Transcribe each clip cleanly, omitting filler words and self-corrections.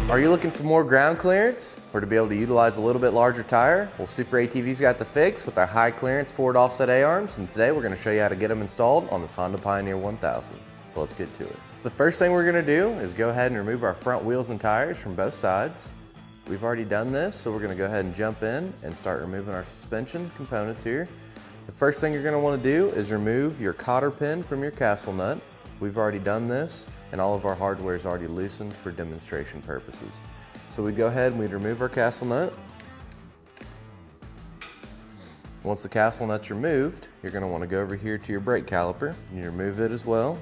Are you looking for more ground clearance or to be able to utilize a little bit larger tire? Well, SuperATV's got the fix with our high clearance forward offset A-arms, and today we're going to show you how to get them installed on this Honda Pioneer 1000. So let's get to it. The first thing we're going to do is go ahead and remove our front wheels and tires from both sides. We've already done this, so we're going to go ahead and jump in and start removing our suspension components here. The first thing you're going to want to do is remove your cotter pin from your castle nut. We've already done this, and all of our hardware is already loosened for demonstration purposes. So we'd go ahead and we'd remove our castle nut. Once the castle nut's removed, you're going to want to go over here to your brake caliper and you remove it as well.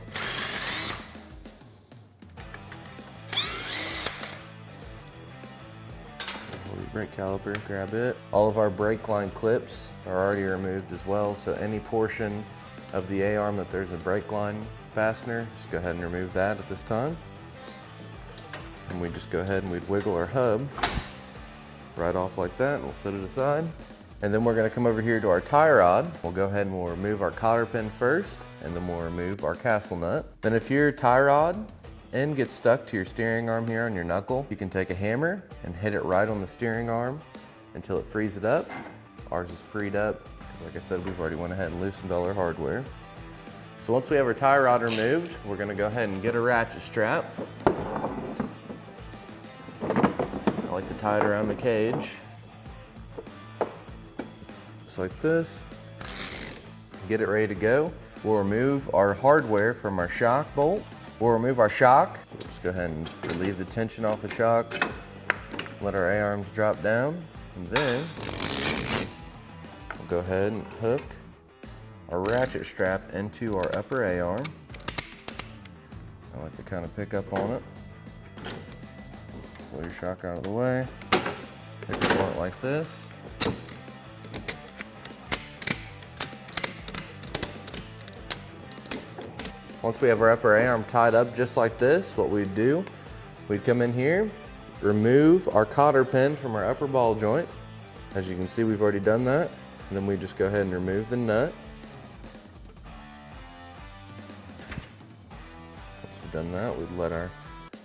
Hold your brake caliper, grab it. All of our brake line clips are already removed as well, so any portion of the A-arm that there's a brake line fastener, just go ahead and remove that at this time. And we just go ahead and we'd wiggle our hub right off like that, and we'll set it aside. And then we're going to come over here to our tie rod. We'll go ahead and we'll remove our cotter pin first, and then we'll remove our castle nut. Then if your tie rod end gets stuck to your steering arm here on your knuckle, you can take a hammer and hit it right on the steering arm until it frees it up. Ours is freed up because, like I said, we've already went ahead and loosened all our hardware. So once we have our tie rod removed, we're going to go ahead and get a ratchet strap. I like to tie it around the cage, just like this. Get it ready to go. We'll remove our hardware from our shock bolt. We'll remove our shock. We'll just go ahead and relieve the tension off the shock. Let our A-arms drop down, and then we'll go ahead and hook our ratchet strap into our upper A-arm. I like to kind of pick up on it. Pull your shock out of the way. Pick up on it like this. Once we have our upper A-arm tied up just like this, what we'd do, we'd come in here, remove our cotter pin from our upper ball joint. As you can see, we've already done that. And then we just go ahead and remove the nut. Once we've done that, we'd let our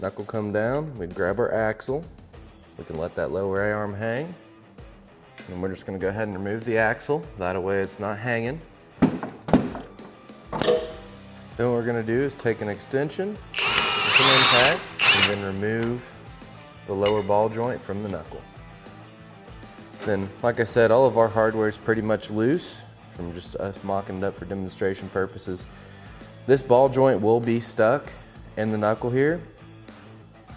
knuckle come down, we'd grab our axle. We can let that lower A-arm hang. And we're just going to go ahead and remove the axle. That way it's not hanging. Then what we're going to do is take an extension with an impact and then remove the lower ball joint from the knuckle. Then, like I said, all of our hardware is pretty much loose from just us mocking it up for demonstration purposes. This ball joint will be stuck in the knuckle here.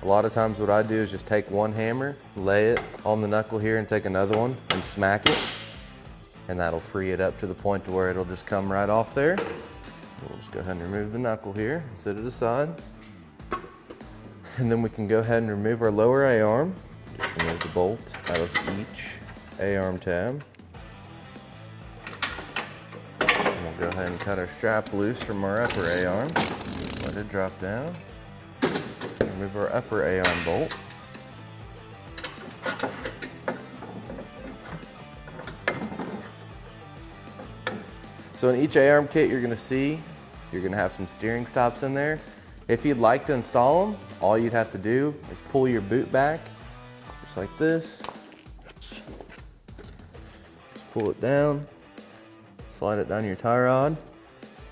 A lot of times what I do is just take one hammer, lay it on the knuckle here, and take another one and smack it. And that'll free it up to the point to where it'll just come right off there. We'll just go ahead and remove the knuckle here and set it aside. And then we can go ahead and remove our lower A-arm. Just remove the bolt out of each A-arm tab. And we'll go ahead and cut our strap loose from our upper A-arm. Let it drop down. Remove our upper A-arm bolt. So in each A-arm kit you're going to see, you're going to have some steering stops in there. If you'd like to install them, all you'd have to do is pull your boot back, just like this. Just pull it down, slide it down your tie rod,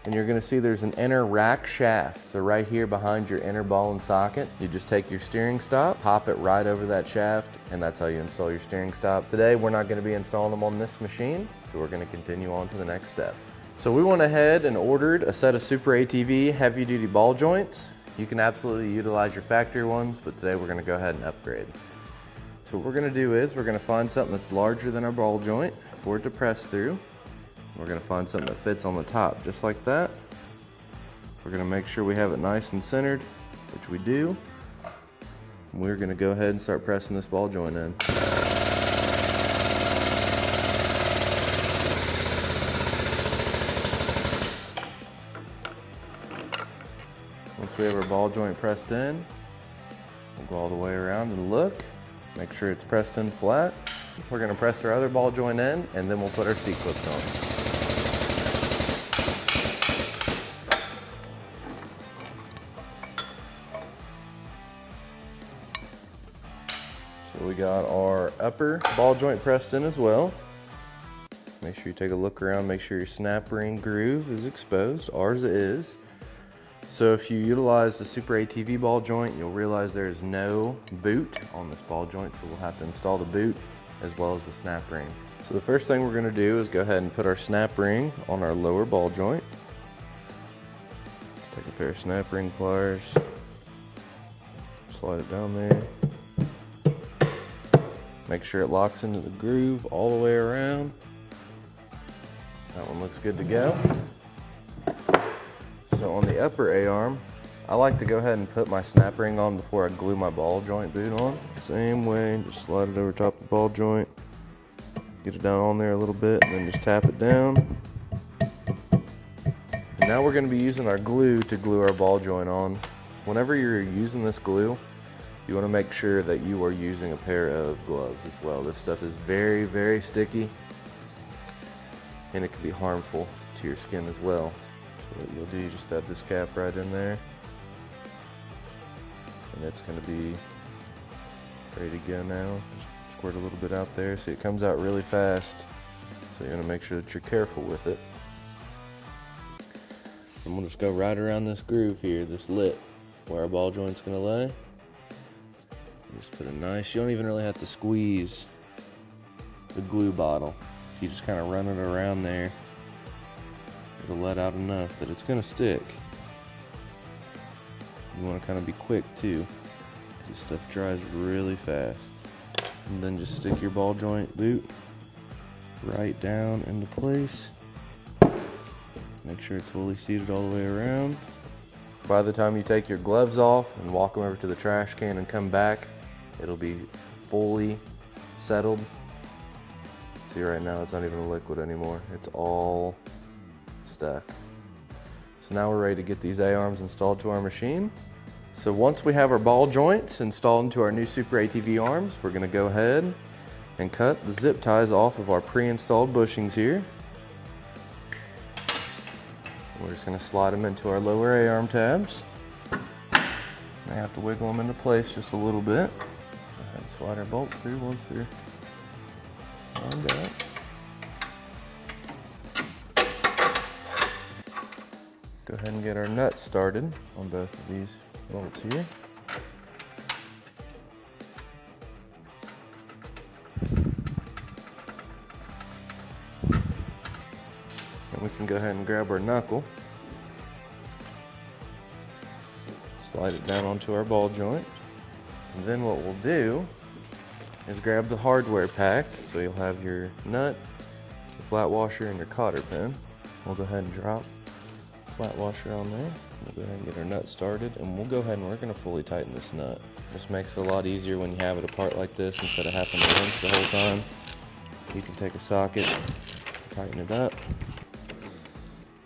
and you're going to see there's an inner rack shaft. So right here behind your inner ball and socket, you just take your steering stop, pop it right over that shaft, and that's how you install your steering stop. Today we're not going to be installing them on this machine, so we're going to continue on to the next step. So we went ahead and ordered a set of SuperATV heavy duty ball joints. You can absolutely utilize your factory ones, but today we're going to go ahead and upgrade. So what we're going to do is we're going to find something that's larger than our ball joint for it to press through. We're going to find something that fits on the top just like that. We're going to make sure we have it nice and centered, which we do. We're going to go ahead and start pressing this ball joint in. Once we have our ball joint pressed in, we'll go all the way around and look. Make sure it's pressed in flat. We're going to press our other ball joint in, and then we'll put our C-clips on. got our upper ball joint pressed in as well. Make sure you take a look around, make sure your snap ring groove is exposed. Ours is. So if you utilize the SuperATV ball joint, you'll realize there is no boot on this ball joint, so we'll have to install the boot as well as the snap ring. So the first thing we're gonna do is go ahead and put our snap ring on our lower ball joint. Just take a pair of snap ring pliers, slide it down there. Make sure it locks into the groove all the way around. That one looks good to go. So on the upper A-arm, I like to go ahead and put my snap ring on before I glue my ball joint boot on. Same way, just slide it over top the ball joint. Get it down on there a little bit, and then just tap it down. And now we're going to be using our glue to glue our ball joint on. Whenever you're using this glue, you want to make sure that you are using a pair of gloves as well. This stuff is very, very sticky, and it can be harmful to your skin as well. So what you'll do, just add this cap right in there, and it's going to be ready to go now. Just squirt a little bit out there. See, it comes out really fast, so you want to make sure that you're careful with it. And we'll just go right around this groove here, this lip, where our ball joint's going to lay. Just put a nice, you don't even really have to squeeze the glue bottle. If you just kind of run it around there, it'll let out enough that it's going to stick. You want to kind of be quick too. This stuff dries really fast. And then just stick your ball joint boot right down into place. Make sure it's fully seated all the way around. By the time you take your gloves off and walk them over to the trash can and come back, it'll be fully settled. See, right now it's not even a liquid anymore. It's all stuck. So now we're ready to get these A-arms installed to our machine. So once we have our ball joints installed into our new SuperATV arms, we're going to go ahead and cut the zip ties off of our pre-installed bushings here. We're just going to slide them into our lower A-arm tabs. I have to wiggle them into place just a little bit. Go ahead and slide our bolts through once they're lined up. Go ahead and get our nuts started on both of these bolts here. And we can go ahead and grab our knuckle, slide it down onto our ball joint, and then what we'll do is grab the hardware pack. So you'll have your nut, your flat washer, and your cotter pin. We'll go ahead and drop the flat washer on there. We'll go ahead and get our nut started, and we'll go ahead and we're going to fully tighten this nut. This makes it a lot easier when you have it apart like this instead of having to wrench the whole time. You can take a socket, tighten it up.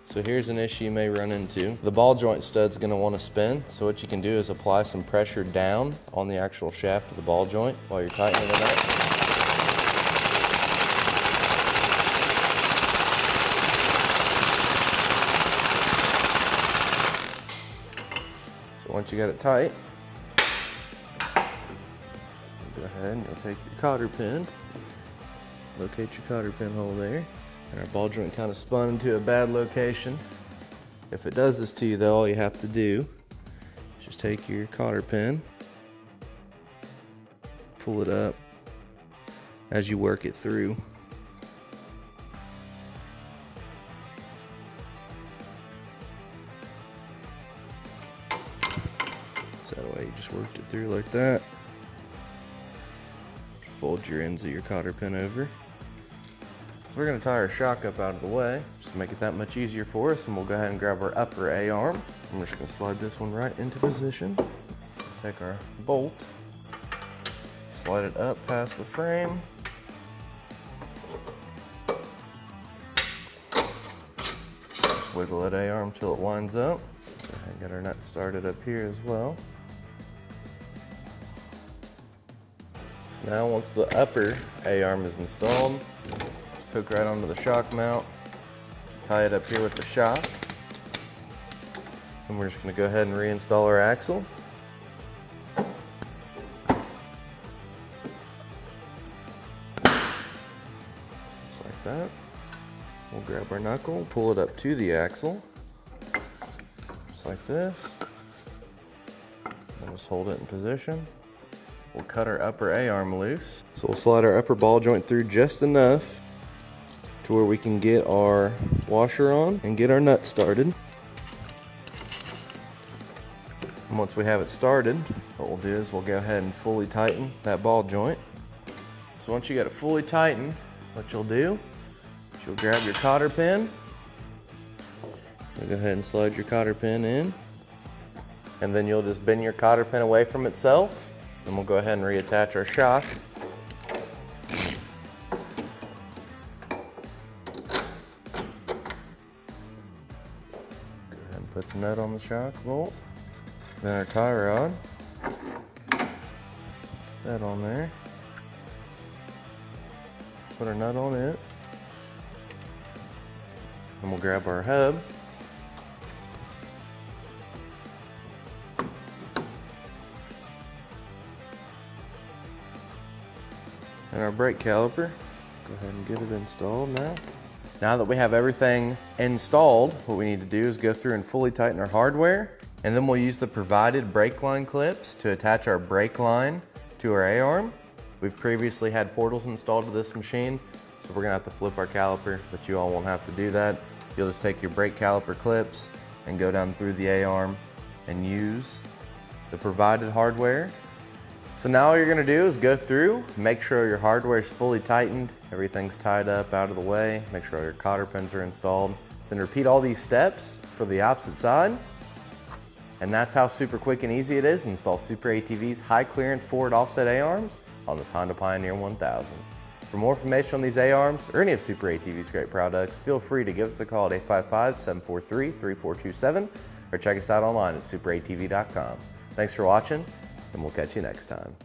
So here's an issue you may run into. The ball joint stud's going to want to spin, so what you can do is apply some pressure down on the actual shaft of the ball joint while you're tightening it up. So once you got it tight, go ahead and you'll take your cotter pin, locate your cotter pin hole there. And our ball joint kind of spun into a bad location. If it does this to you though, all you have to do is just take your cotter pin, pull it up as you work it through. So that way you just worked it through like that. Fold your ends of your cotter pin over. We're going to tie our shock up out of the way, just to make it that much easier for us, and we'll go ahead and grab our upper A-arm. I'm just going to slide this one right into position. Take our bolt, slide it up past the frame. Just wiggle that A-arm till it winds up. Go ahead and get our nut started up here as well. So now once the upper A-arm is installed, hook right onto the shock mount, tie it up here with the shock, and we're just going to go ahead and reinstall our axle. We'll grab our knuckle, pull it up to the axle, just like this. We'll just hold it in position. We'll cut our upper A-arm loose. So we'll slide our upper ball joint through just enough to where we can get our washer on and get our nut started. And once we have it started, what we'll do is we'll go ahead and fully tighten that ball joint. So once you got it fully tightened, what you'll do is you'll grab your cotter pin. You'll go ahead and slide your cotter pin in. And then you'll just bend your cotter pin away from itself. And we'll go ahead and reattach our shock. Go ahead and put the nut on the shock bolt. Then our tie rod. Put that on there. Put our nut on it. And we'll grab our hub. And our brake caliper. Go ahead and get it installed now. Now that we have everything installed, what we need to do is go through and fully tighten our hardware, and then we'll use the provided brake line clips to attach our brake line to our A-arm. We've previously had portals installed to this machine, so we're gonna have to flip our caliper, but you all won't have to do that. You'll just take your brake caliper clips and go down through the A-arm and use the provided hardware. So now all you're gonna do is go through, make sure your hardware is fully tightened, everything's tied up out of the way, make sure all your cotter pins are installed. Then repeat all these steps for the opposite side. And that's how super quick and easy it is to install SuperATV's high clearance forward offset A-arms on this Honda Pioneer 1000. For more information on these A-arms or any of SuperATV's great products, feel free to give us a call at 855-743-3427 or check us out online at superatv.com. Thanks for watching, and we'll catch you next time.